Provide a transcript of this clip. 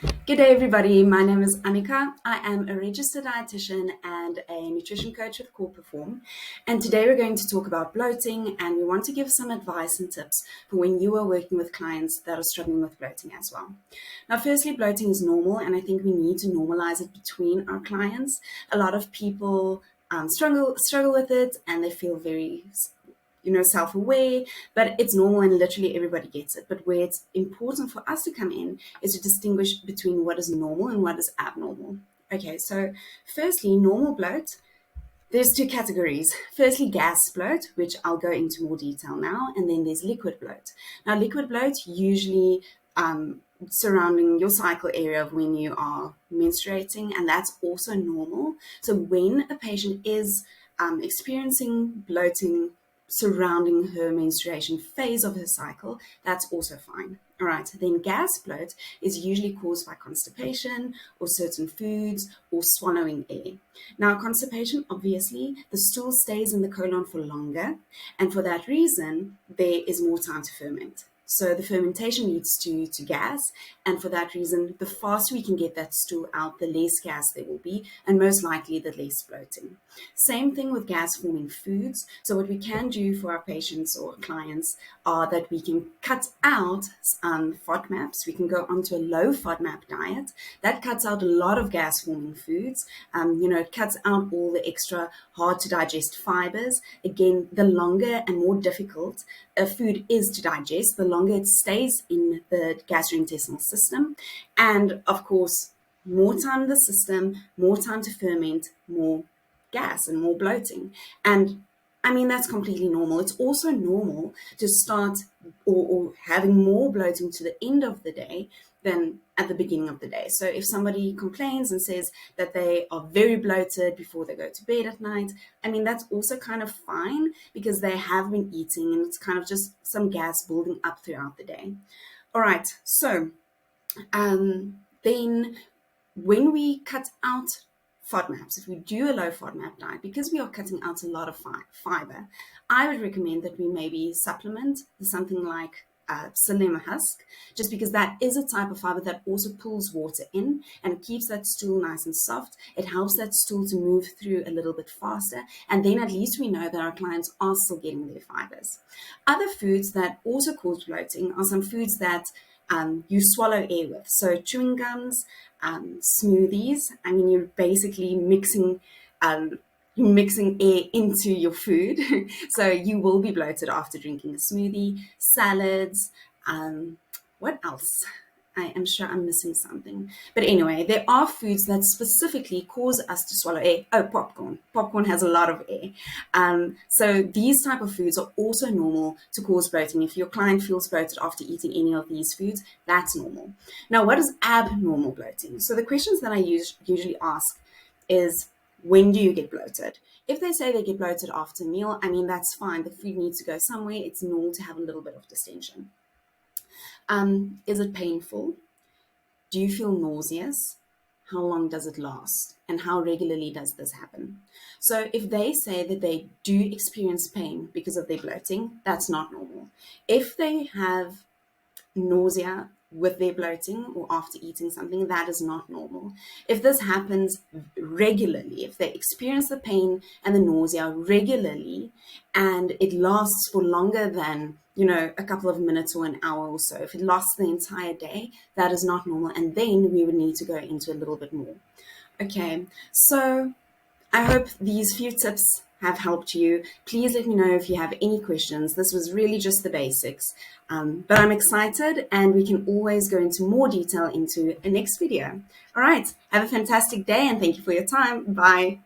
Good day, everybody. My name is Anika. I am a registered dietitian and a nutrition coach with CorePerform. And today we're going to talk about bloating, and we want to give some advice and tips for when you are working with clients that are struggling with bloating as well. Now, firstly, bloating is normal, and I think we need to normalize it between our clients. A lot of people struggle with it, and they feel very self-aware, but it's normal and literally everybody gets it. But where it's important for us to come in is to distinguish between what is normal and what is abnormal. Okay, so firstly, normal bloat, there's two categories. Firstly, gas bloat, which I'll go into more detail now, and then there's liquid bloat. Now, liquid bloat usually surrounding your cycle area of when you are menstruating, and that's also normal. So when a patient is experiencing bloating surrounding her menstruation phase of her cycle, that's also fine. All right, then gas bloat is usually caused by constipation or certain foods or swallowing air. Now, constipation, obviously, the stool stays in the colon for longer, and for that reason, there is more time to ferment. So the fermentation leads to gas, and for that reason, the faster we can get that stool out, the less gas there will be, and most likely the less bloating. Same thing with gas-forming foods. So what we can do for our patients or clients are that we can cut out FODMAPs. We can go onto a low FODMAP diet. That cuts out a lot of gas-forming foods. It cuts out all the extra hard-to-digest fibers. Again, the longer and more difficult a food is to digest, the longer it stays in the gastrointestinal system. And of course, more time in the system, more time to ferment, more gas and more bloating. And I mean, that's completely normal. It's also normal to start or having more bloating to the end of the day than at the beginning of the day. So if somebody complains and says that they are very bloated before they go to bed at night, I mean, that's also kind of fine because they have been eating and it's kind of just some gas building up throughout the day. All right, so then when we cut out FODMAPs, if we do a low FODMAP diet, because we are cutting out a lot of fiber, I would recommend that we maybe supplement something like psyllium husk, just because that is a type of fiber that also pulls water in and it keeps that stool nice and soft. It helps that stool to move through a little bit faster, and then at least we know that our clients are still getting their fibers. Other foods that also cause bloating are some foods that you swallow air with. So chewing gums, smoothies. I mean, you're basically mixing air into your food. So you will be bloated after drinking a smoothie. Salads. What else? I am sure I'm missing something. But anyway, there are foods that specifically cause us to swallow air. Oh, popcorn. Popcorn has a lot of air. So these type of foods are also normal to cause bloating. If your client feels bloated after eating any of these foods, that's normal. Now, what is abnormal bloating? So the questions that I usually ask is, when do you get bloated? If they say they get bloated after a meal, I mean, that's fine. The food needs to go somewhere. It's normal to have a little bit of distension. Is it painful? Do you feel nauseous? How long does it last? And how regularly does this happen? So if they say that they do experience pain because of their bloating, that's not normal. If they have nausea with their bloating or after eating something, that is not normal. If this happens regularly, if they experience the pain and the nausea regularly and it lasts for longer than a couple of minutes or an hour or so, if it lasts the entire day, that is not normal, and then we would need to go into a little bit more. Okay, so I hope these few tips have helped you. Please let me know if you have any questions. This was really just the basics, but I'm excited and we can always go into more detail into a next video. All right, have a fantastic day and thank you for your time. Bye.